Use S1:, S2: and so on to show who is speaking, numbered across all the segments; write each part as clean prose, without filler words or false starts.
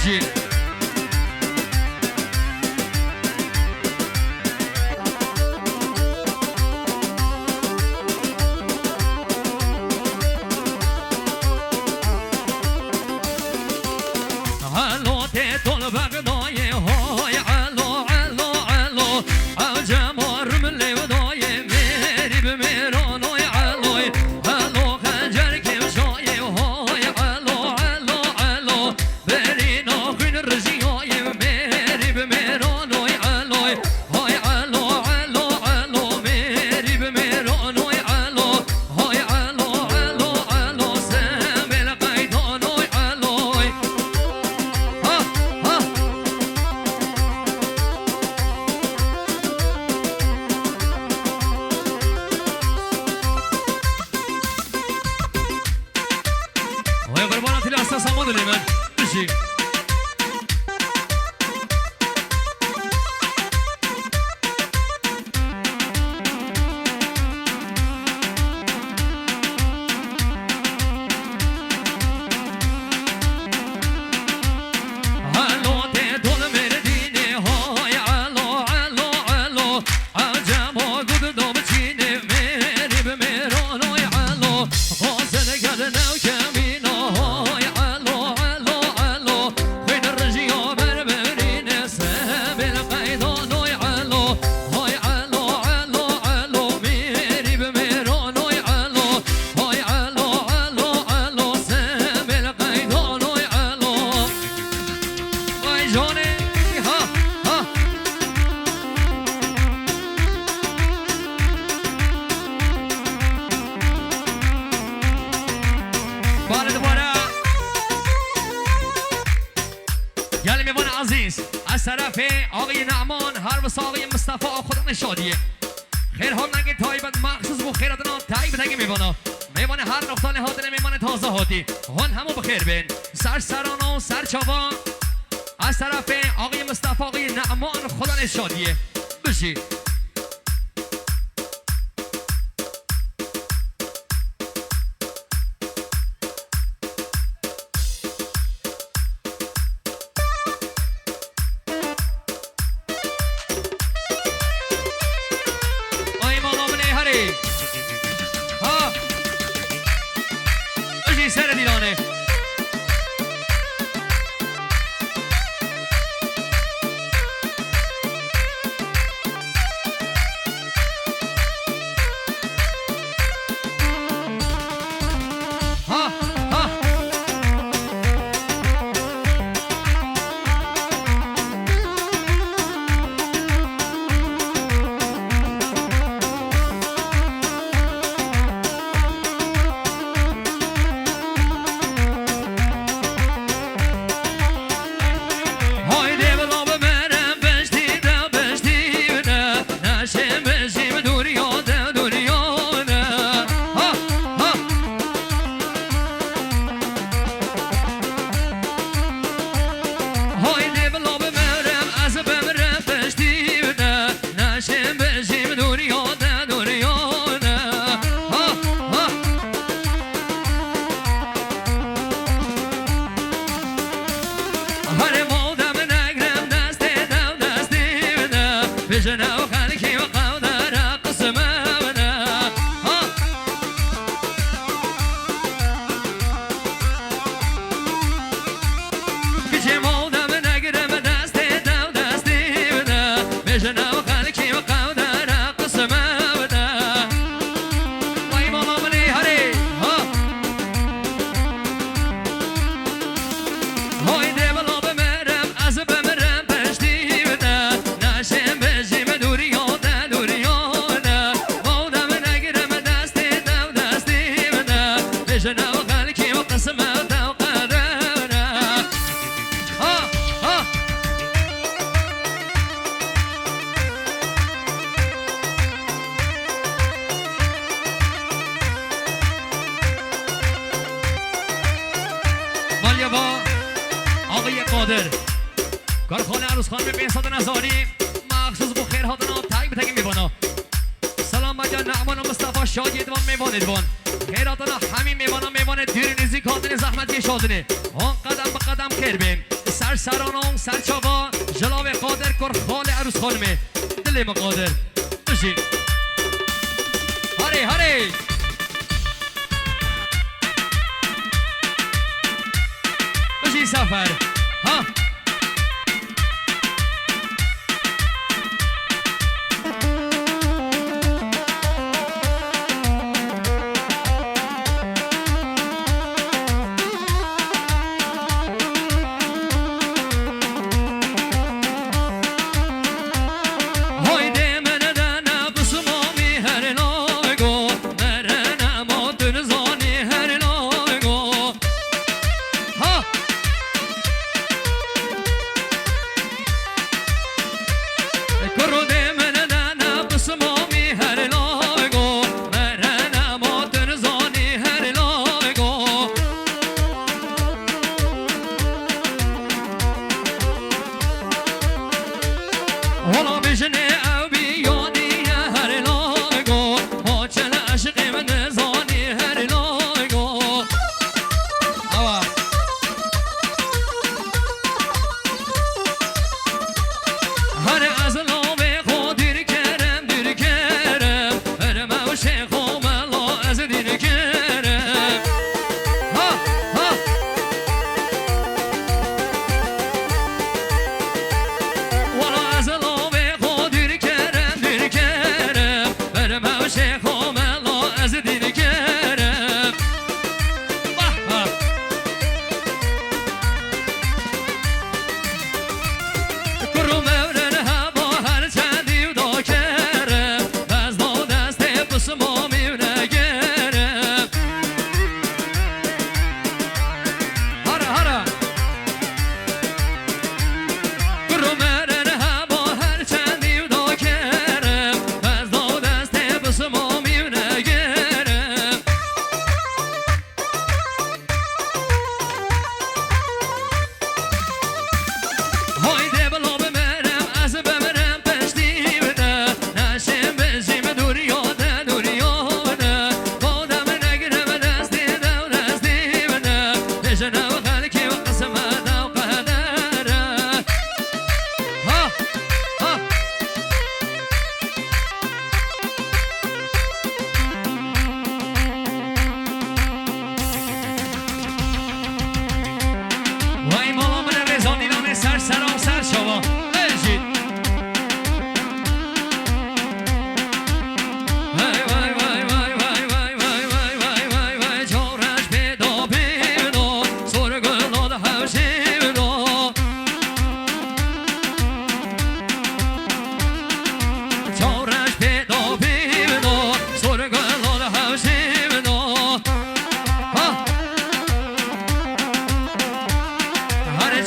S1: بشین علو تیتول بغدای های علو علو علو عجمار من لیودای میری بمیرانوی علوی علو خنجر کمشای های علو علو علو برینا خین رجیای میری بمیرانوی علوی های علو علو علو میری بمیرانوی علو های علو علو علو سمل قیدانوی علوی ويا قربانات الاساس امان اليمن مشي علو تيتول مرديني هاي علو علو علو عجمو قد دوبتيني ميري بميرانو علو غازل قدنا وكمينو هاي علو علو علو بين الرجيو بربرين سابل قيدانو علو هاي علو علو علو ميري بميرانو علو هاي علو علو علو سابل قيدانو علو وای جانی ها ها بار دوباره گل میوان عزیز از طرف آقای نعمان هر وسا آقای مصطفی خدا نشادیه خیر ها نگه تایبت مخصوص بو خیراتنا تایب تگه میوانا میوان هر نقطه نهادن میوان تازه هاتی هون همو بخیر بین سر سرانو سر چاوا از طرف آقای مصطفی آقای نعمان خدا نشادیه بشی آی ماما منی هری ها بشی سر دیرانه ها ها های دیولا ببرم بشتی ده بشتی نه نشه بشیم دوریا ده دوریا نه ها ها های دیولا ببرم از ببرم بشتی نه نشه بشیم دوریا ده دوریا نه ها ها هر مودم نگرم دستی دو دستی بده بجنه و خلکی و قودر قسمه بده ها کچه مودم نگرم دستی دو دستی بده بجنه و خلکی و قودر قسمه بده وای ماما منی هری ها های دیولا بمیرم از بمیرم پشتی بده نشم بجیم دوریا ده دوریا نه مودم نگیرم دستی دو دستی بده بجنه و خلکی و قسمه دو قدره ها ها مالیا با آقای قادر کارخانه عروس خانم بهزاد نظاری مخصوص بو خیر هاتنا تایب تگی میبانا سلام بجا نعمان و مصطفی شادی ادوان میوان ادوان خیراتنا همین میوانا میوان دیر نیزی کادن زحمت یه شادنه آن قدم به قدم کر بیم سر سر سرانان سر چابا جلاب قادر کر خال عروس خانمه دل مقادر بشی هاری هاری بشی سفر ها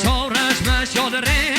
S2: Çoraj meş yolları